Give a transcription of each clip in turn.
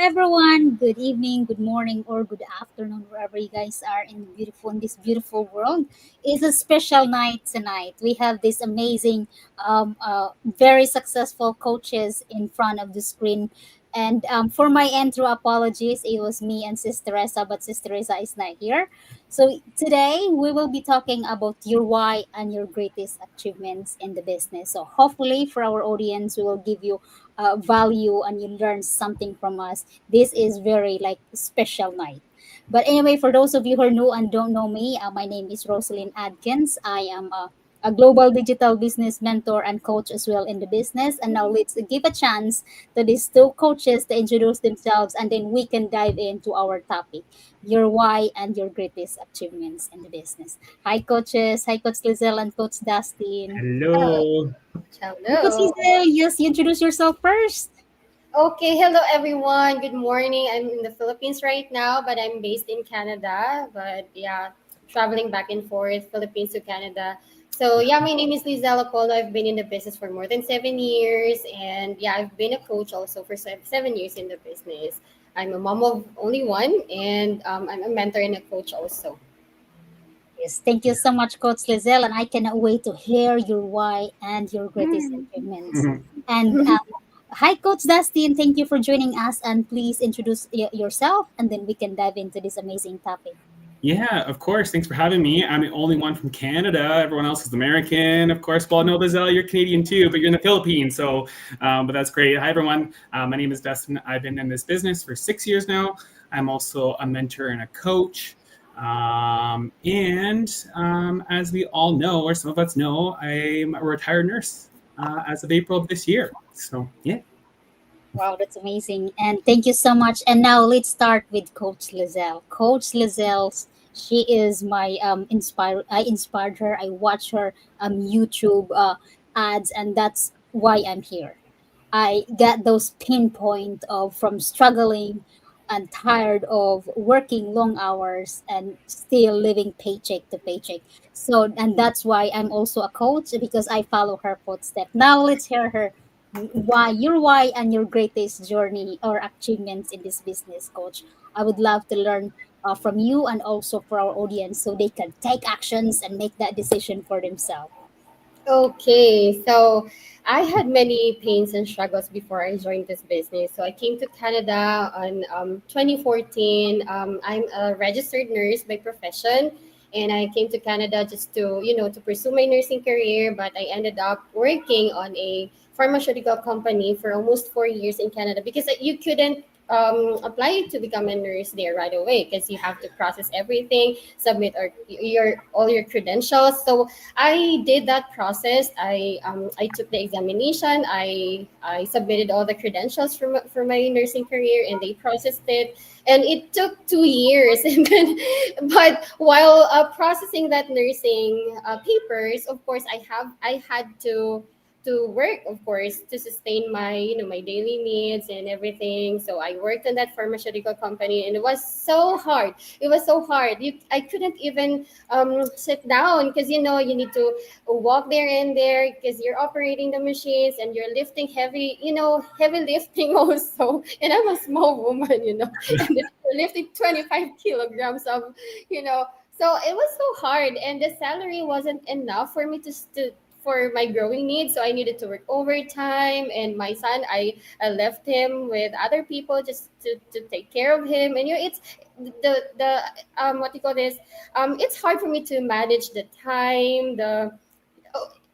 everyone. Good evening, good morning, or good afternoon, wherever you guys are in this beautiful world. It's a special night tonight. We have this amazing, very successful coaches in front of the screen. And for my intro, apologies. It was me and Sister Teresa, but Sister Teresa is not here. So today we will be talking about your why and your greatest achievements in the business. So hopefully, for our audience, we will give you value and you learn something from us. This is very like special night. But anyway, for those of you who are new and don't know me, my name is Rosalind Adkins. I am a global digital business mentor and coach as well in the business. And now let's give a chance to these two coaches to introduce themselves, and then we can dive into our topic, your why and your greatest achievements in the business. Hi, coaches. Hi, Coach Lizelle and Coach Dustin. Hello. Hello. Coach Hello. Lizelle, yes, you introduce yourself first. Okay, hello everyone. Good morning. I'm in the Philippines right now, but I'm based in Canada. But yeah, traveling back and forth, Philippines to Canada. So yeah, my name is Lizelle Apollo. I've been in the business for more than 7 years, and yeah, I've been a coach also for 7 years in the business. I'm a mom of only one, and I'm a mentor and a coach also. Yes, thank you so much, Coach Lizelle, and I cannot wait to hear your why and your greatest achievements. And hi, Coach Dustin. Thank you for joining us, and please introduce yourself, and then we can dive into this amazing topic. Yeah, of course. Thanks for having me. I'm the only one from Canada. Everyone else is American, of course. Well, no, Lizelle, you're Canadian too, but you're in the Philippines. But that's great. Hi, everyone. My name is Dustin. I've been in this business for 6 years now. I'm also a mentor and a coach. As we all know, or some of us know, I'm a retired nurse as of April of this year. So, yeah. Wow, that's amazing. And thank you so much. And now let's start with Coach Lizelle. Coach Lizelle, she is my I inspired her. I watch her YouTube ads, and that's why I'm here. I get those pinpoint of from struggling and tired of working long hours and still living paycheck to paycheck. So and that's why I'm also a coach, because I follow her footsteps. Now let's hear her why and your greatest journey or achievements in this business, coach. I would love to learn from you and also for our audience so they can take actions and make that decision for themselves. Okay, so I had many pains and struggles before I joined this business. So I came to Canada on 2014. I'm a registered nurse by profession, and I came to Canada just to to pursue my nursing career. But I ended up working on a pharmaceutical company for almost 4 years in Canada because you couldn't apply to become a nurse there right away because you have to process everything, submit your all your credentials. So I did that process. I took the examination. I submitted all the credentials for my nursing career, and they processed it. And it took 2 years. And then, but while processing that nursing papers, of course, I had to work, of course, to sustain my my daily needs and everything. So I worked in that pharmaceutical company, and it was so hard. It was so hard. I couldn't even sit down because you need to walk there and there because you're operating the machines and you're lifting heavy, heavy lifting also. And I'm a small woman, and then you're lifting 25 kilograms of, you know. So it was so hard, and the salary wasn't enough for me to for my growing needs. So I needed to work overtime, and my son, I left him with other people just to take care of him. And it's the what do you call this, it's hard for me to manage the time, oh,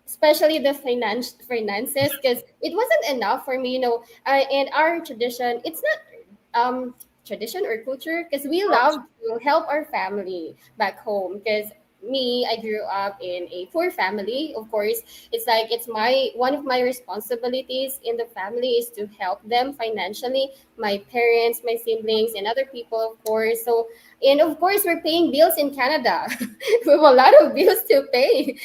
especially the finances, because it wasn't enough for me, and our tradition, it's not tradition or culture, because we love to help our family back home. Because me, I grew up in a poor family. Of course, it's like it's my one of my responsibilities in the family is to help them financially, my parents, my siblings, and other people, of course. So, and of course, we're paying bills in Canada. We have a lot of bills to pay,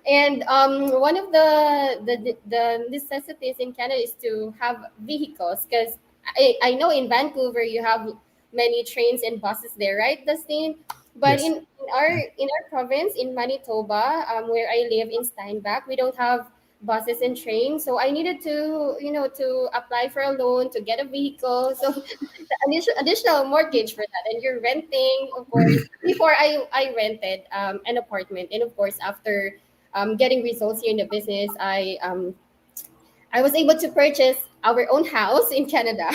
and one of the necessities in Canada is to have vehicles, because I know in Vancouver you have many trains and buses there, right, Dustin? But in our province in Manitoba, where I live in Steinbach, we don't have buses and trains. So I needed to, to apply for a loan to get a vehicle. So the additional mortgage for that, and you're renting, of course. Before I rented an apartment, and of course after getting results here in the business, I was able to purchase our own house in Canada.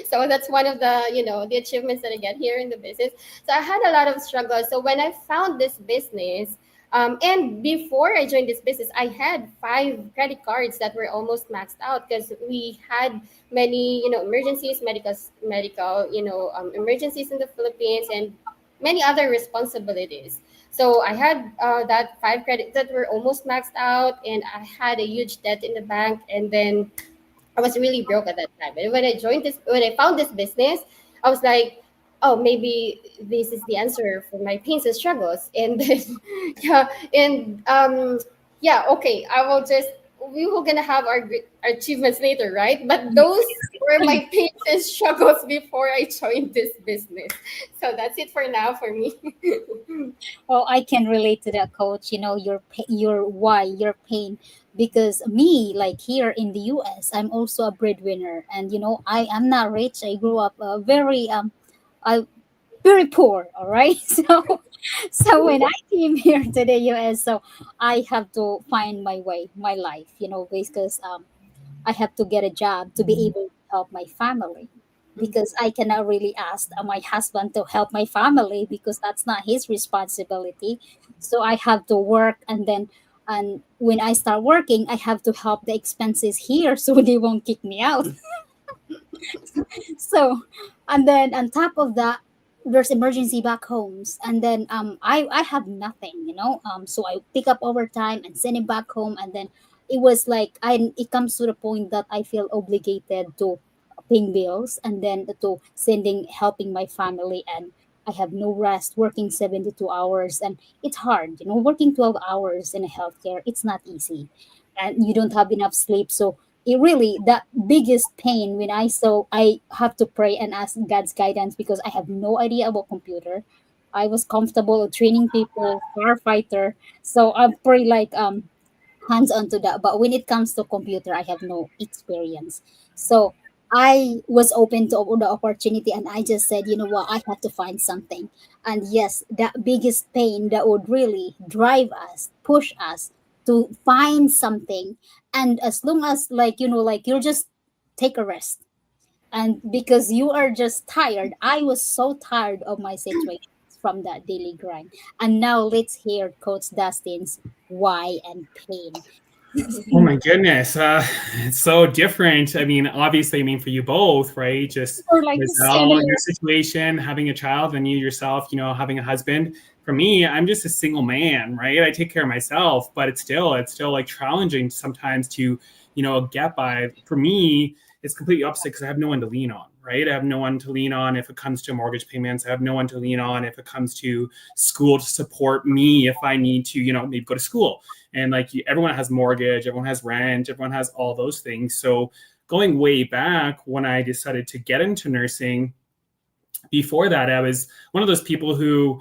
So that's one of the, the achievements that I get here in the business. So I had a lot of struggles. So when I found this business, and before I joined this business, I had 5 credit cards that were almost maxed out because we had many, emergencies, medical, emergencies in the Philippines, and many other responsibilities. So I had that 5 credits that were almost maxed out, and I had a huge debt in the bank. And then I was really broke at that time. And when I found this business, I was like, oh, maybe this is the answer for my pains and struggles. And then, yeah, and yeah, okay, we were gonna have our achievements later, right? But those were my pains and struggles before I joined this business. So that's it for now for me. Well, I can relate to that, coach. Your why, your pain, because me, like here in the U.S., I'm also a breadwinner, and I am not rich. I grew up uh, very poor. All right, so when I came here to the U.S., so I have to find my way, my life. Because I have to get a job to be able to help my family, because I cannot really ask my husband to help my family because that's not his responsibility. So I have to work, and when I start working, I have to help the expenses here so they won't kick me out. So, and then on top of that, there's emergency back homes, and then I have nothing, so I pick up overtime and send it back home, and then it was like it comes to the point that I feel obligated to paying bills, and then to sending helping my family, and I have no rest, working 72 hours, and it's hard, working 12 hours in a healthcare, it's not easy, and you don't have enough sleep. So it really, that biggest pain when I have to pray and ask God's guidance, because I have no idea about computer. I was comfortable with training people, firefighter, so I'm pretty like hands on to that. But when it comes to computer, I have no experience. So I was open to the opportunity, and I just said, you know what, I have to find something. And yes, that biggest pain that would really drive us, push us to find something. And as long as, like, like you'll just take a rest. And because you are just tired, I was so tired of my situation from that daily grind. And now let's hear Coach Dustin's why and pain. Oh my goodness. It's so different. I mean, obviously, I mean, for you both, right? Just Or like Giselle, similar. your situation, having a child, and you yourself, having a husband. For me, I'm just a single man, right? I take care of myself, but it's still like challenging sometimes to, get by. For me, it's completely opposite because I have no one to lean on, right? I have no one to lean on if it comes to mortgage payments. I have no one to lean on if it comes to school to support me if I need to, maybe go to school. And like everyone has mortgage, everyone has rent, everyone has all those things. So going way back when I decided to get into nursing, before that, I was one of those people who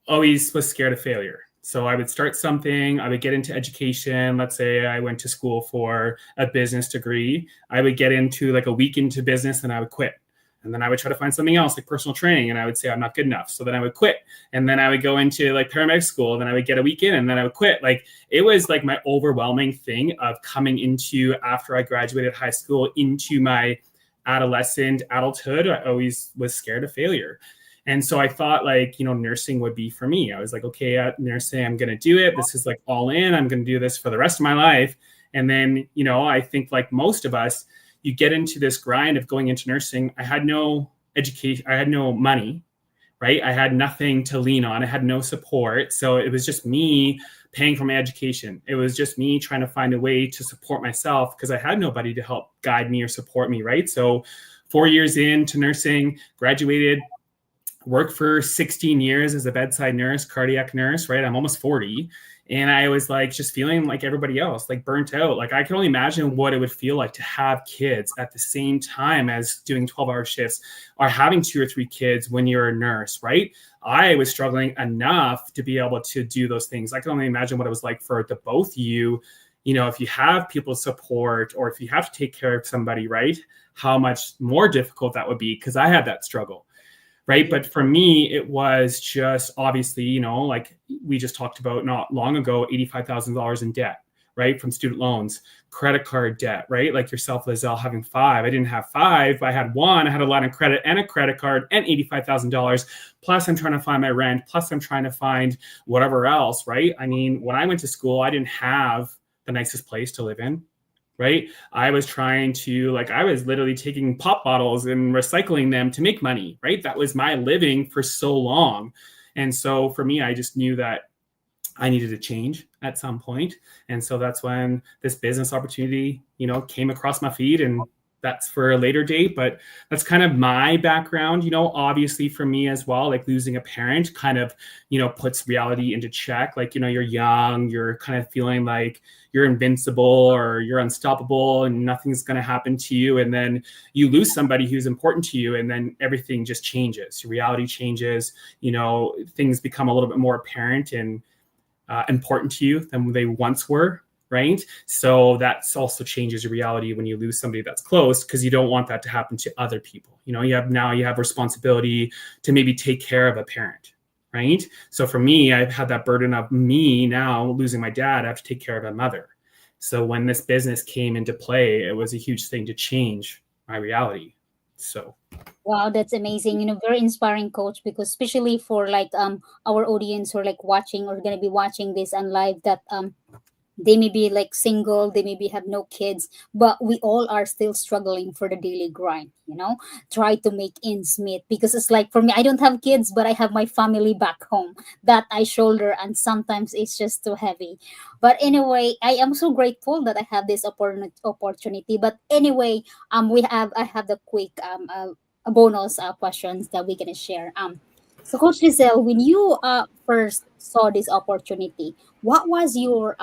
always was scared of failure. So I would start something, I would get into education. Let's say I went to school for a business degree. I would get into like a week into business and I would quit. And then I would try to find something else like personal training, and I would say I'm not good enough. So then I would quit. And then I would go into like paramedic school, and then I would get a week in, and then I would quit. Like it was like my overwhelming thing of coming into, after I graduated high school, into my adolescent adulthood. I always was scared of failure. And so I thought like, nursing would be for me. I was like, okay, at nursing, I'm going to do it. This is like all in. I'm going to do this for the rest of my life. And then, I think like most of us, you get into this grind of going into nursing. I had no education. I had no money, right? I had nothing to lean on. I had no support. So it was just me paying for my education. It was just me trying to find a way to support myself because I had nobody to help guide me or support me, right? So 4 years into nursing, graduated, worked for 16 years as a bedside nurse, cardiac nurse, right? I'm almost 40. And I was like, just feeling like everybody else, like burnt out. Like I can only imagine what it would feel like to have kids at the same time as doing 12-hour shifts or having 2 or 3 kids when you're a nurse, right? I was struggling enough to be able to do those things. I can only imagine what it was like for the both of you. if you have people support or if you have to take care of somebody, right, how much more difficult that would be, because I had that struggle, right? But for me, it was just obviously, like we just talked about not long ago, $85,000 in debt, right? From student loans, credit card debt, right? Like yourself, Lizelle, having five. I didn't have five. I had one. I had a line of credit and a credit card and $85,000. Plus, I'm trying to find my rent. Plus, I'm trying to find whatever else, right? I mean, when I went to school, I didn't have the nicest place to live in, right? I was trying to, like, I was literally taking pop bottles and recycling them to make money, right? That was my living for so long. And so for me, I just knew that I needed to change at some point. And so that's when this business opportunity, came across my feed, and that's for a later date. But that's kind of my background, obviously for me as well, like losing a parent kind of, puts reality into check. Like, you're young, you're kind of feeling like you're invincible or you're unstoppable and nothing's going to happen to you. And then you lose somebody who's important to you, and then everything just changes. Your reality changes, things become a little bit more apparent and important to you than they once were, right? So that's also changes your reality when you lose somebody that's close, because you don't want that to happen to other people. You have responsibility to maybe take care of a parent, right? So for me, I've had that burden of me now losing my dad. I have to take care of a mother. So when this business came into play, it was a huge thing to change my reality. So Wow, that's amazing. Very inspiring, coach, because especially for like our audience who are like watching or gonna be watching this on live, that they may be like single, they maybe have no kids, but we all are still struggling for the daily grind, try to make ends meet. Because it's like, for me, I don't have kids, but I have my family back home that I shoulder, and sometimes it's just too heavy. But anyway, I am so grateful that I have this opportunity. But anyway, I have the quick bonus questions that we're gonna share. So Coach Giselle, when you first saw this opportunity, what was your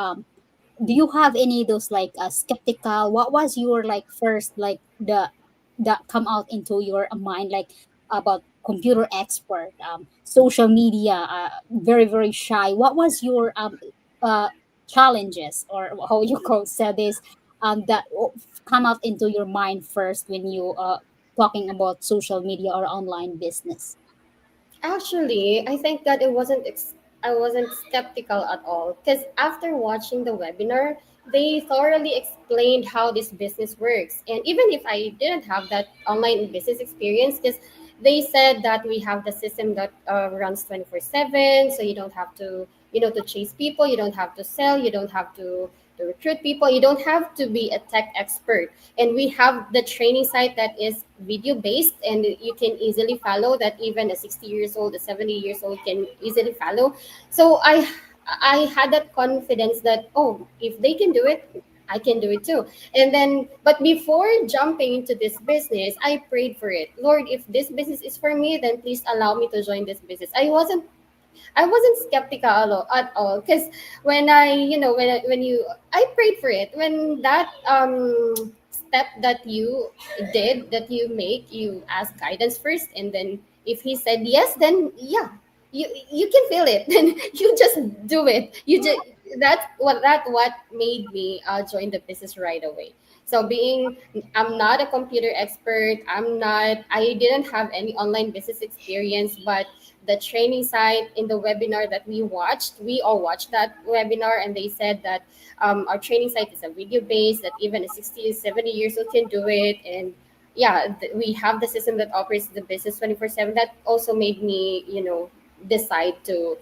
do you have any of those like skeptical, what was your like first like the that come out into your mind, like about computer expert, social media, very very shy, what was your uh challenges, or how you call said this, that come out into your mind first when you talking about social media or online business? Actually, I think that I wasn't skeptical at all, because after watching the webinar, they thoroughly explained how this business works. And even if I didn't have that online business experience, because they said that we have the system that runs 24/7, so you don't have to, to chase people, you don't have to sell, you don't have to recruit people, you don't have to be a tech expert. And we have the training site that is video based, and you can easily follow that. Even a 60 years old, a 70 years old can easily follow. So I had that confidence that, oh, if they can do it, I can do it too. And then, but before jumping into this business, I prayed for it. Lord, if this business is for me, then please allow me to join this business. I wasn't skeptical at all, because when I, when you, I prayed for it. When that step that you did, that you make, you ask guidance first, and then if he said yes, then yeah, you can feel it. Then you just do it. You just what made me join the business right away. So being, I'm not a computer expert. I didn't have any online business experience, but the training site in the webinar that we all watched that webinar, and they said that our training site is a video based, that even a 60, 70 years old can do it. And yeah, we have the system that operates the business 24/7. That also made me, decide to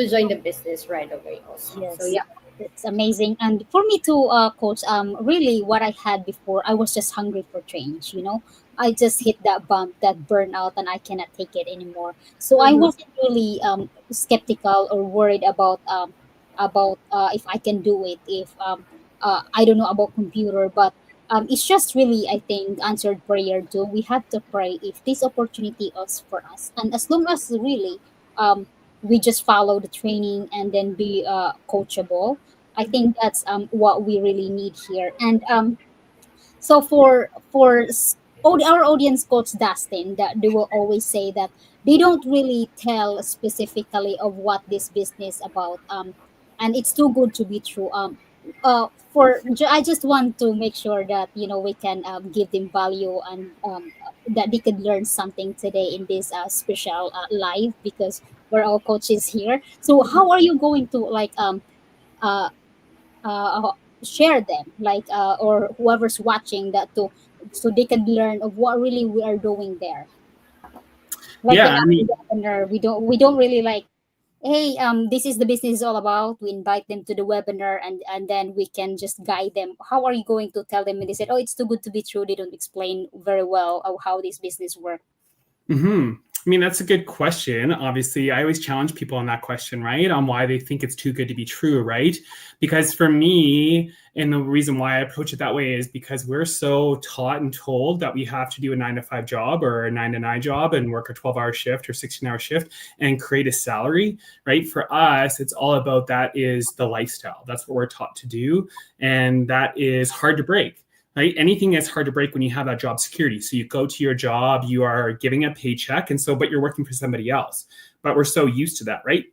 join the business right away also. So Yes, yeah. it's amazing. And for me too, coach, really what I had before, I was just hungry for change, I just hit that bump, that burnout, and I cannot take it anymore. So I Mhm. wasn't really skeptical or worried about if I can do it, if I don't know about computer, but it's just really, I think, answered prayer too. We have to pray if this opportunity is for us, and as long as really we just follow the training and then be coachable. I think that's what we really need here. And so our audience coach Dustin, that they will always say that they don't really tell specifically of what this business about, and it's too good to be true. I just want to make sure that we can give them value, and that they could learn something today in this special live, because we're all coaches here. So how are you going to like uh, uh, share them, like or whoever's watching that, to so they can learn of what really we are doing there, like Yeah, in I our mean, webinar. We don't really like, hey, this is the business is all about. We invite them to the webinar, and then we can just guide them. How are you going to tell them when they said, oh, it's too good to be true? They don't explain very well of how this business works. hmm I mean, that's a good question. Obviously, I always challenge people on that question, right? On why they think it's too good to be true, right? Because for me, and the reason why I approach it that way is because we're so taught and told that we have to do a 9 to 5 job or a 9 to 9 job and work a 12-hour shift or 16-hour shift and create a salary, right? For us, it's all about that is the lifestyle. That's what we're taught to do. And that is hard to break, right? Anything is hard to break when you have that job security. So you go to your job, you are giving a paycheck, and so, but you're working for somebody else. But we're so used to that, right?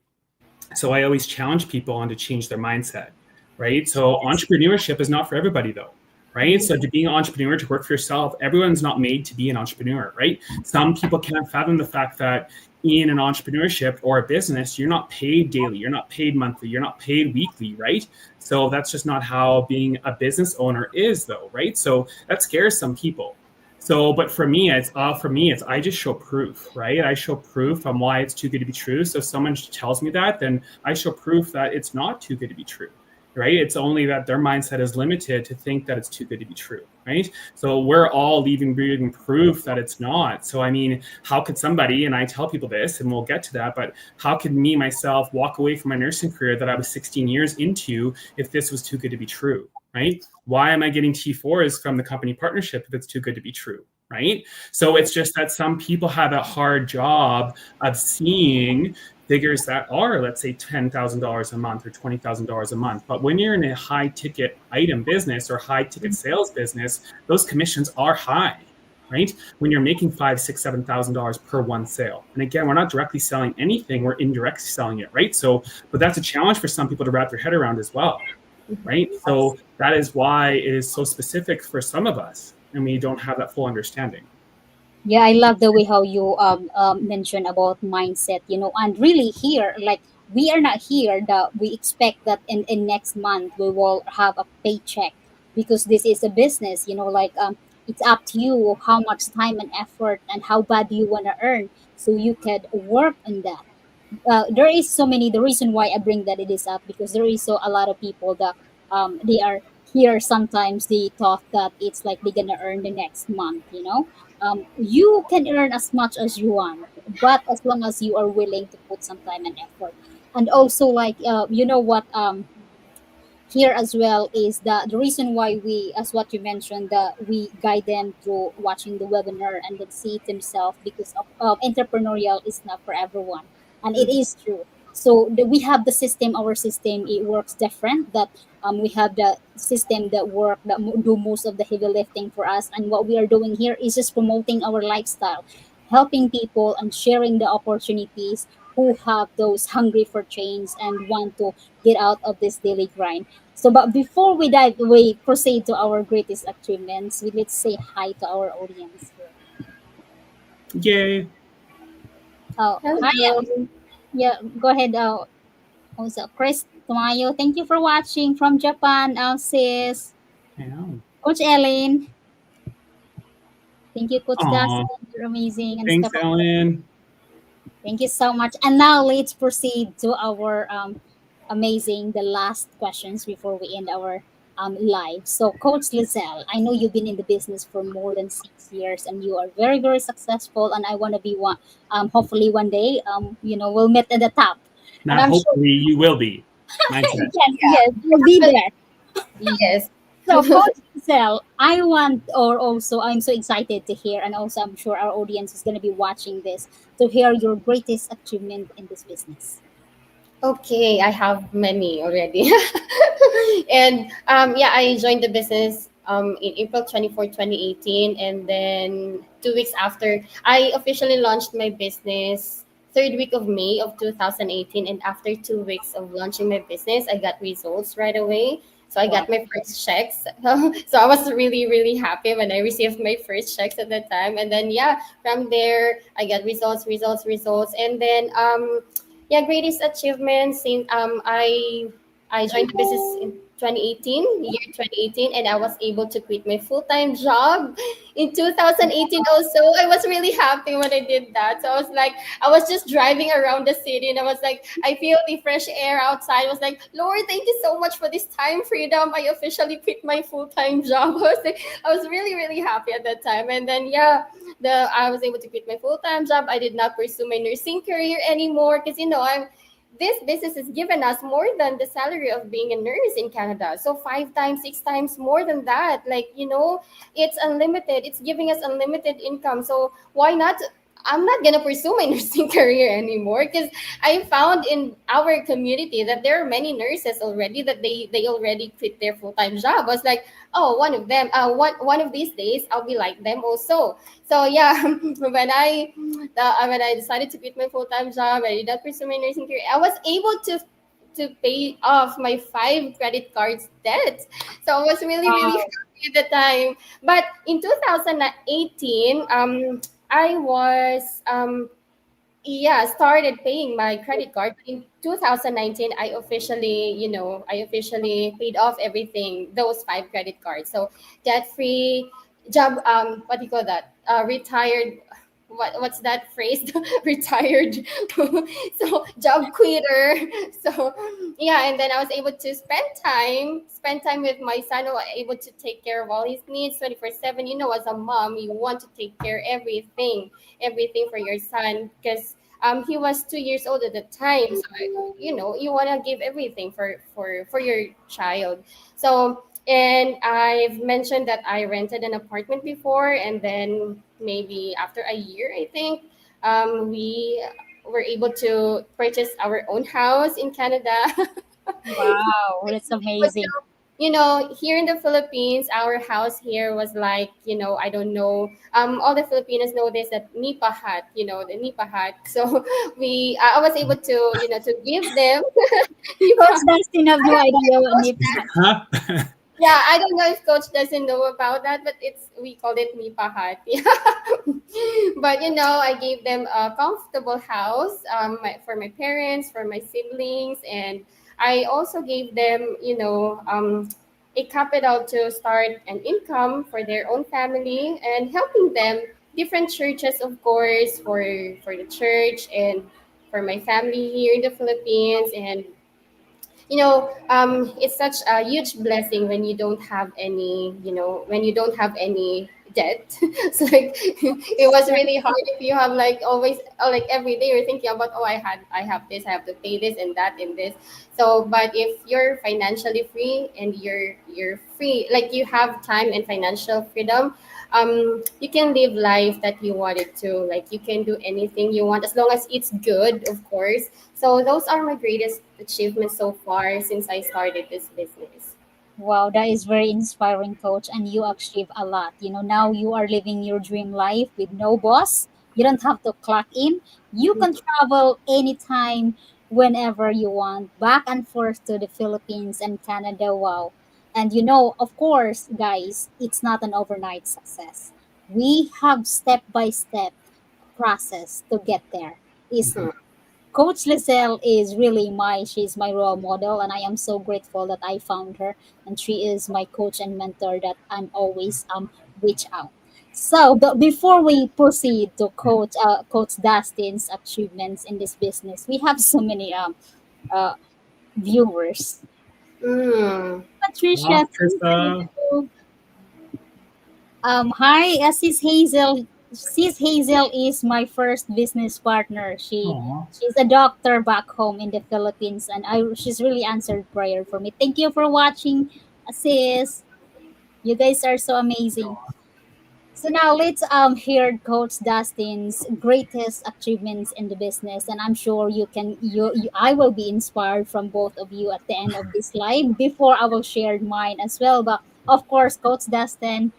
So I always challenge people on to change their mindset, right? So entrepreneurship is not for everybody though, right? So to be an entrepreneur, to work for yourself, everyone's not made to be an entrepreneur, right? Some people can't fathom the fact that in an entrepreneurship or a business, you're not paid daily, you're not paid monthly, you're not paid weekly, right? So that's just not how being a business owner is though, right? So that scares some people. So, but for me, it's I just show proof, right? I show proof on why it's too good to be true. So if someone tells me that, then I show proof that it's not too good to be true, right? It's only that their mindset is limited to think that it's too good to be true, right? So we're all leaving breathing proof that it's not. So I mean, how could somebody, and I tell people this, and we'll get to that, but how could me myself walk away from my nursing career that I was 16 years into if this was too good to be true, right? Why am I getting T4s from the company partnership if it's too good to be true? Right. So it's just that some people have a hard job of seeing figures that are, let's say, $10,000 a month or $20,000 a month. But when you're in a high ticket item business or high ticket sales business, those commissions are high, right? When you're making $5,000, $6,000, $7,000 per one sale. And again, we're not directly selling anything, we're indirectly selling it, right? So, but that's a challenge for some people to wrap their head around as well, right? So that is why it is so specific for some of us, and we don't have that full understanding. Yeah, I love the way how you mentioned about mindset, and really here, like, we are not here that we expect that in next month we will have a paycheck, because this is a business, like, it's up to you how much time and effort and how bad you want to earn, so you could work on that. There is so many, the reason why I bring that it is up, because there is so a lot of people that they are here, sometimes they thought that it's like they're gonna earn the next month, you can earn as much as you want, but as long as you are willing to put some time and effort. And also, like, what, here as well is the reason why we, as what you mentioned, that we guide them through watching the webinar and then see it themselves, because of entrepreneurial is not for everyone, and it is true. So we have the system, our system, it works different, that we have the system that work that do most of the heavy lifting for us, and what we are doing here is just promoting our lifestyle, helping people and sharing the opportunities who have those hungry for change and want to get out of this daily grind. So, but before we proceed to our greatest achievements, let's say hi to our audience here. Yay. Oh, hi. Hello. Yeah, go ahead. Also, Chris Tomayo, thank you for watching from Japan. Sis, Yeah. Coach Ellen, thank you, Coach Aw, Dustin. You're amazing. And thanks, Stefan, Ellen. thank you so much. And now let's proceed to our amazing, the last questions before we end our live. So, Coach Lizelle, I know you've been in the business for more than 6 years, and you are very, very successful. And I want to be one. Hopefully, one day, we'll meet at the top. And Not I'm sure, hopefully, you will be. Mindset. yes, Yeah. yes, you'll be there. Yes. So, Coach Giselle, I want, or also, I'm so excited to hear, and also I'm sure our audience is going to be watching this, to hear your greatest achievement in this business. Okay, I have many already. And yeah, I joined the business in April 24, 2018. And then 2 weeks after, I officially launched my business third week of May of 2018. And after 2 weeks of launching my business, I got results right away. So I Wow. got my first checks. So I was really, really happy when I received my first checks at that time. And then yeah, from there I got results, results, results. And then yeah, greatest achievement since I joined the business in 2018, year 2018, and I was able to quit my full-time job in 2018 also. I was really happy when I did that. So I was like, I was just driving around the city and I was like, I feel the fresh air outside. I was like, Lord, thank you so much for this time freedom. I officially quit my full-time job. I was really, really happy at that time. And then yeah, I was able to quit my full-time job. I did not pursue my nursing career anymore because I'm this business has given us more than the salary of being a nurse in Canada. So five times, six times more than that. Like, it's unlimited. It's giving us unlimited income. So why not? I'm not gonna pursue my nursing career anymore because I found in our community that there are many nurses already that they already quit their full time job. I was like, oh, one of them, one of these days I'll be like them also. So yeah, when I decided to quit my full time job, I did not pursue my nursing career. I was able to pay off my five credit cards debt. So I was really really Wow. happy at the time. But in 2018, I was yeah started paying my credit card in 2019. I officially paid off everything, those five credit cards. So debt free, job, what do you call that, retired, what's that phrase, retired, so job quitter. So yeah, and then I was able to spend time with my son. I was able to take care of all his needs 24/7. As a mom, you want to take care everything for your son because he was 2 years old at the time. So you want to give everything for your child. So, and I've mentioned that I rented an apartment before, and then maybe after a year, I think, we were able to purchase our own house in Canada. Wow. That's amazing. Here in the Philippines, our house here was like, I don't know, all the Filipinos know this, that nipa hut, the nipa hut. So I was able to give them Coach nipa. Dustin have no idea what Coach, nip hat. Huh? yeah, I don't know if Coach doesn't know about that, but we called it nipa hut. Yeah. But I gave them a comfortable house, for my parents, for my siblings, and I also gave them, a capital to start an income for their own family and helping them different churches, of course, for the church and for my family here in the Philippines. And it's such a huge blessing when you don't have any, debt. So like, it was really hard if you have like always, like every day you're thinking about, oh, I have this, I have to pay this and that and this. So but if you're financially free and you're free, like you have time and financial freedom, you can live life that you wanted to. Like you can do anything you want as long as it's good, of course. So those are my greatest achievements so far since I started this business. Wow, that is very inspiring, coach. And you achieve a lot. Now you are living your dream life with no boss. You don't have to clock in. You can travel anytime, whenever you want, back and forth to the Philippines and Canada. Wow. And of course, guys, it's not an overnight success. We have step by step process to get there. Is Mhm. Coach Lizelle is really she's my role model, and I am so grateful that I found her, and she is my coach and mentor that I'm always reach out. So, but before we proceed to Coach Dustin's achievements in this business, we have so many uh viewers. Mm. Patricia, Wow, say Krista. hello. Hi, Sis Hazel. Sis Hazel is my first business partner. Aw. She's a doctor back home in the Philippines, and she's really answered prayer for me. Thank you for watching, Sis. You guys are so amazing. So now let's hear Coach Dustin's greatest achievements in the business, and I'm sure I will be inspired from both of you at the end of this live. Before I will share mine as well, but of course, Coach Dustin,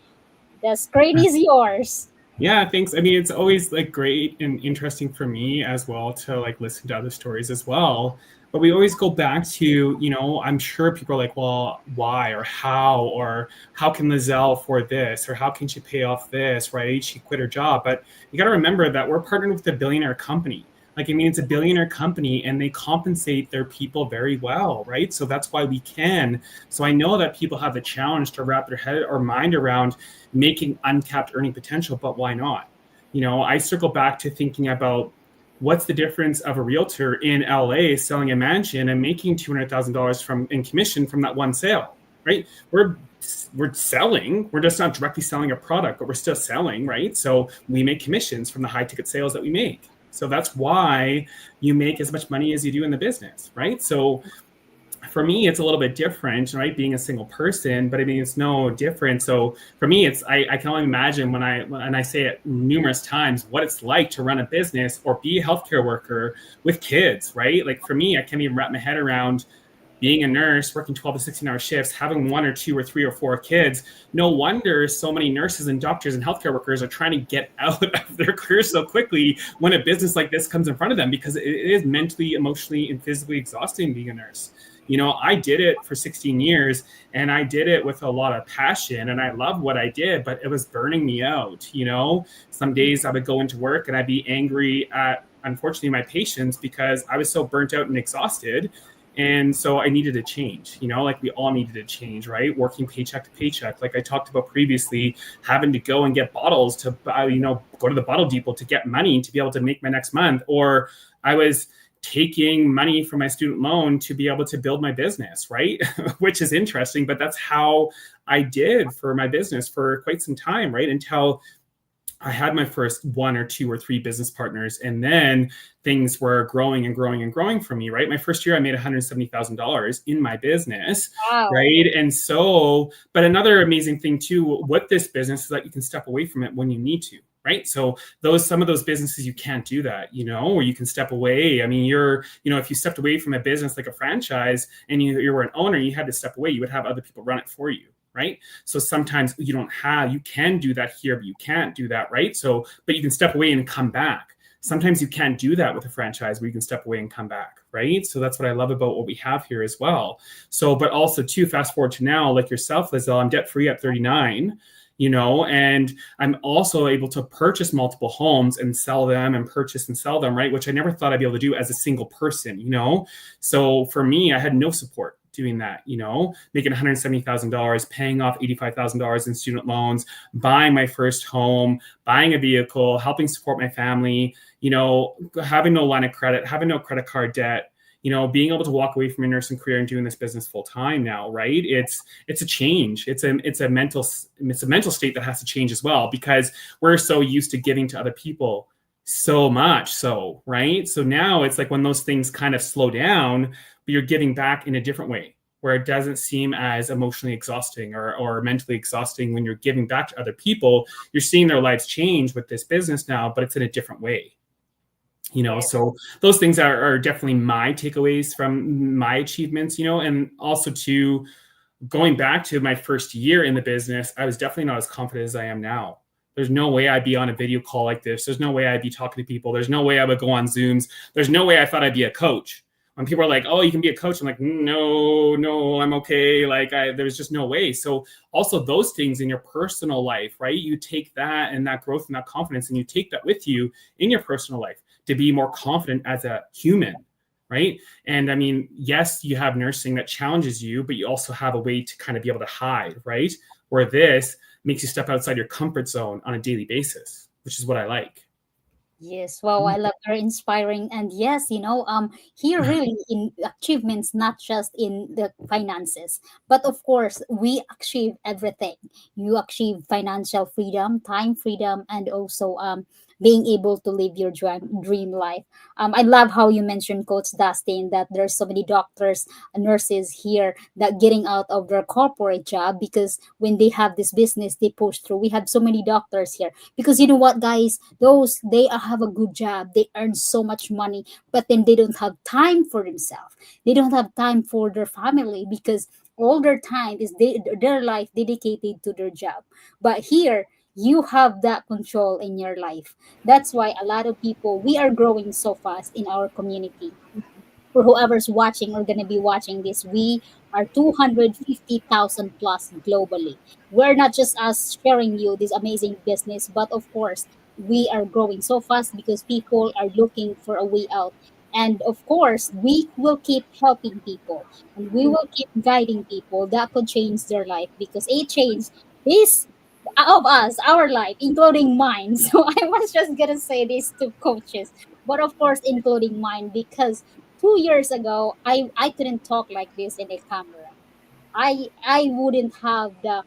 the screen is yours. Yeah, thanks. I mean, it's always like great and interesting for me as well to like listen to other stories as well. But we always go back to, I'm sure people are like, well, why or how can Lizelle afford this or how can she pay off this, right? She quit her job. But you got to remember that we're partnered with a billionaire company. Like, I mean, it's a billionaire company and they compensate their people very well, right? So that's why we can. So I know that people have the challenge to wrap their head or mind around making uncapped earning potential, but why not? I circle back to thinking about what's the difference of a realtor in LA selling a mansion and making $200,000 from in commission from that one sale, right? We're selling. We're just not directly selling a product, but we're still selling, right? So we make commissions from the high ticket sales that we make. So that's why you make as much money as you do in the business, right? So for me, it's a little bit different, right? Being a single person, but I mean, it's no different. So for me, I can only imagine when I say it numerous times what it's like to run a business or be a healthcare worker with kids, right? Like for me, I can't even wrap my head around being a nurse, working 12 to 16-hour shifts, having one or two or three or four kids. No wonder so many nurses and doctors and healthcare workers are trying to get out of their careers so quickly when a business like this comes in front of them, because it is mentally, emotionally, and physically exhausting being a nurse. I did it for 16 years and I did it with a lot of passion and I love what I did, but it was burning me out. Some days I would go into work and I'd be angry at, unfortunately, my patients because I was so burnt out and exhausted. And so I needed a change, like we all needed a change, right? Working paycheck to paycheck. Like I talked about previously, having to go and get bottles to, go to the bottle depot to get money to be able to make my next month. Or I was taking money from my student loan to be able to build my business, right? Which is interesting, but that's how I did for my business for quite some time, right? Until I had my first one or two or three business partners, and then things were growing and growing and growing for me, right? My first year, I made $170,000 in my business, Wow. right? And so, but another amazing thing too, with this business is that you can step away from it when you need to, right? So some of those businesses you can't do that, or you can step away. I mean, if you stepped away from a business like a franchise and you were an owner, you had to step away, you would have other people run it for you, right? So sometimes you can do that here, but you can't do that, right? So, but you can step away and come back. Sometimes you can't do that with a franchise where you can step away and come back, right? So that's what I love about what we have here as well. So, but also too, fast forward to now, like yourself, Lizelle, I'm debt free at 39, and I'm also able to purchase multiple homes and sell them and purchase and sell them, right? Which I never thought I'd be able to do as a single person, So for me, I had no support doing that, making $170,000, paying off $85,000 in student loans, buying my first home, buying a vehicle, helping support my family, having no line of credit, having no credit card debt, being able to walk away from your nursing career and doing this business full time now, right? It's a change. It's a mental state that has to change as well, because we're so used to giving to other people so much, so right. So now it's like when those things kind of slow down, but you're giving back in a different way where it doesn't seem as emotionally exhausting or mentally exhausting when you're giving back to other people. You're seeing their lives change with this business now, but it's in a different way. So those things are definitely my takeaways from my achievements, and also to going back to my first year in the business, I was definitely not as confident as I am now. There's no way I'd be on a video call like this. There's no way I'd be talking to people. There's no way I would go on Zooms. There's no way I thought I'd be a coach. When people are like, oh, you can be a coach, I'm like, no, I'm okay. Like there's just no way. So also those things in your personal life, right? You take that and that growth and that confidence and you take that with you in your personal life to be more confident as a human, right? And I mean, yes, you have nursing that challenges you, but you also have a way to kind of be able to hide, right? Where this makes you step outside your comfort zone on a daily basis, which is what I like. Yes, wow, I love, very inspiring. And yes, here really in achievements, not just in the finances, but of course, we achieve everything. You achieve financial freedom, time freedom, and also being able to live your dream life. I love how you mentioned, Coach Dustin, that there's so many doctors and nurses here that getting out of their corporate job because when they have this business, they push through. We have so many doctors here because you know what, guys, those they have a good job, they earn so much money, but then they don't have time for themselves, they don't have time for their family because all their time is their life dedicated to their job. But here you have that control in your life. That's why a lot of people, we are growing so fast in our community. For whoever's watching or going to be watching this, we are 250,000 plus globally. We're not just us sharing you this amazing business, but of course, we are growing so fast because people are looking for a way out. And of course, we will keep helping people and we will keep guiding people that could change their life because a change is of us, our life, including mine. So I was just gonna say this to coaches, but of course, including mine, because 2 years ago, I couldn't talk like this in a camera. I wouldn't have the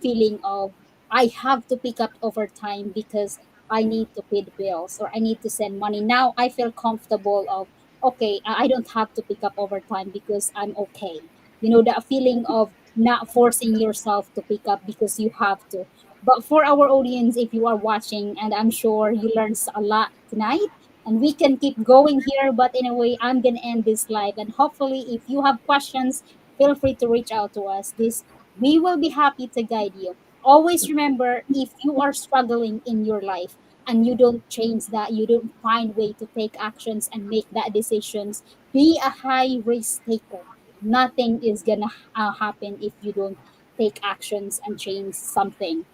feeling of I have to pick up overtime because I need to pay the bills or I need to send money. Now I feel comfortable of okay, I don't have to pick up overtime because I'm okay. You know, that feeling of not forcing yourself to pick up because you have to. But for our audience, if you are watching, and I'm sure you learned a lot tonight, and we can keep going here, but in a way, I'm gonna end this live. And hopefully, if you have questions, feel free to reach out to us. This we will be happy to guide you. Always remember if you are struggling in your life and you don't change that, you don't find way to take actions and make that decisions, be a high risk taker. Nothing is gonna happen if you don't take actions and change something.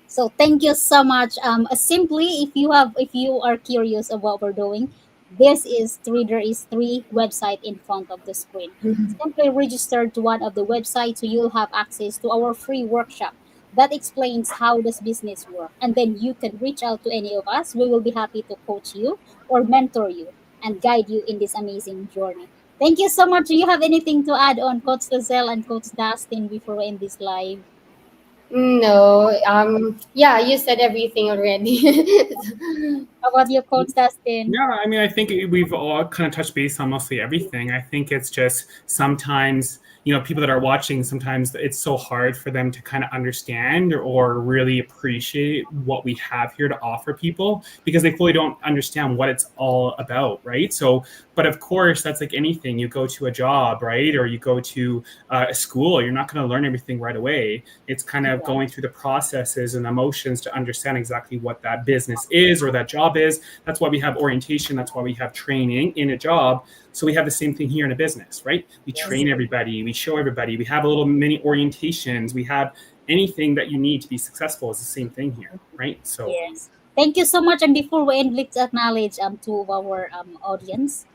So thank you so much. Simply, if you are curious of what we're doing, this is three. There is three website in front of the screen. Simply register to one of the websites, so you'll have access to our free workshop that explains how does business work, and then you can reach out to any of us. We will be happy to coach you or mentor you and guide you in this amazing journey. Thank you so much. Do you have anything to add on, Coach Lizelle and Coach Dustin, before we end this live? No, yeah, you said everything already. How about you, Coach Dustin? Yeah, I mean, I think we've all kind of touched base on mostly everything. I think it's just sometimes, people that are watching, sometimes it's so hard for them to kind of understand or really appreciate what we have here to offer people because they fully don't understand what it's all about, right? So, but of course, that's like anything. You go to a job, right? Or you go to a school, you're not going to learn everything right away. It's kind of going through the processes and emotions to understand exactly what that business is or that job is. That's why we have orientation. That's why we have training in a job. So we have the same thing here in a business, right? We train everybody. We show everybody. We have a little mini orientations. We have anything that you need to be successful is the same thing here, right? So Yes. Thank you so much. And before we end, let's acknowledge two of our audience.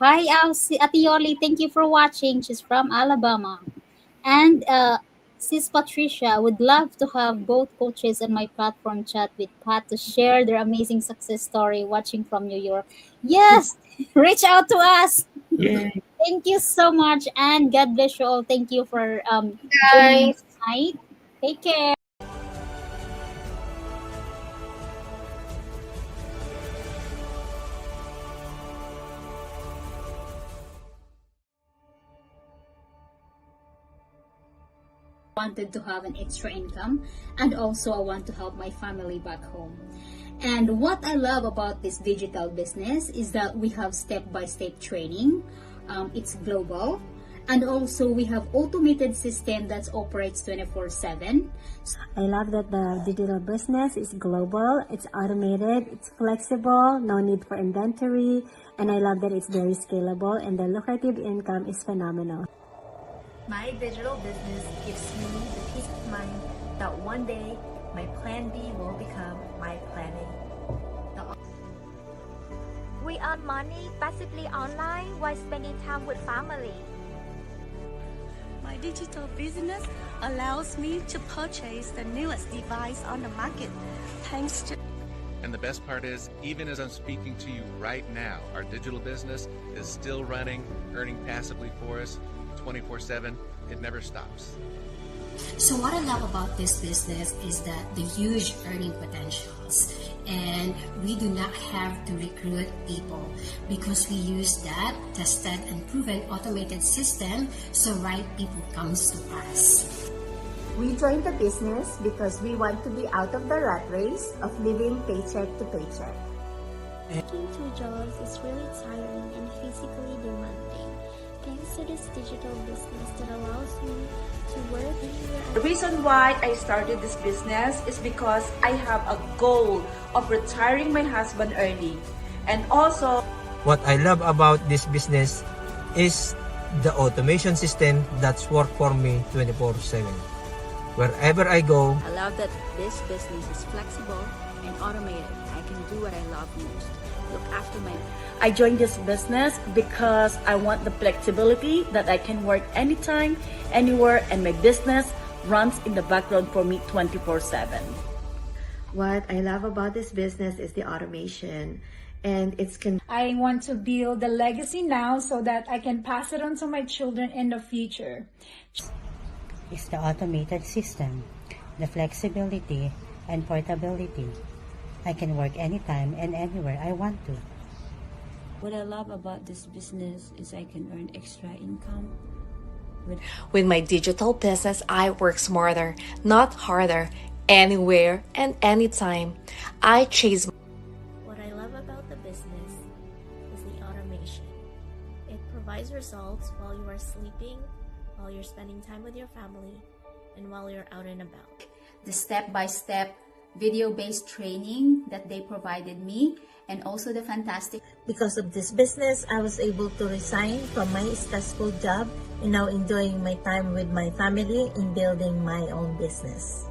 Hi, si Ate Yoli. Thank you for watching. She's from Alabama. And Sis Patricia would love to have both coaches on my platform chat with Pat to share their amazing success story watching from New York. Yes, reach out to us. yay. Thank you so much. And God bless you all. Thank you for joining Guys, us tonight. Take care. Wanted to have an extra income, and also I want to help my family back home. And what I love about this digital business is that we have step-by-step training. It's global, and also we have automated system that operates 24/7. I love that the digital business is global, it's automated, it's flexible, no need for inventory, and I love that it's very scalable and the lucrative income is phenomenal. My digital business gives me the peace of mind that one day my plan B will become my plan A. We earn money passively online while spending time with family. My digital business allows me to purchase the newest device on the market thanks to. And the best part is, even as I'm speaking to you right now, our digital business is still running, earning passively for us 24/7. It never stops. So what I love about this business is that the huge earning potentials, and we do not have to recruit people because we use that tested and proven automated system, so right people comes to us. We joined the business because we want to be out of the rat race of living paycheck to paycheck. Working two jobs is really tiring and physically demanding. thanks to this digital business that allows me to work anywhere. The reason why I started this business is because I have a goal of retiring my husband early. And also, what I love about this business is the automation system that's work for me 24/7. Wherever I go, I love that this business is flexible and automated. I can do what I love most. Look after my... I joined this business because I want the flexibility that I can work anytime, anywhere, and my business runs in the background for me 24/7. What I love about this business is the automation, and I want to build a legacy now so that I can pass it on to my children in the future. It's the automated system, the flexibility and portability. I can work anytime and anywhere I want to. What I love about this business is I can earn extra income. With my digital business, I work smarter, not harder, anywhere and anytime. I chase. What I love about the business is the automation. It provides results while you are sleeping, while you're spending time with your family, and while you're out and about. The step-by-step video-based training that they provided me, and also the fantastic... Because of this business, I was able to resign from my stressful job and now enjoying my time with my family in building my own business.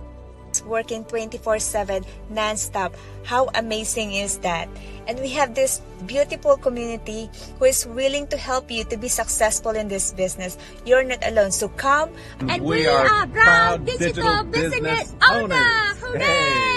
Working 24/7 non-stop. How amazing is that? And we have this beautiful community who is willing to help you to be successful in this business. You're not alone, so come. And we are proud digital business owners. Hooray!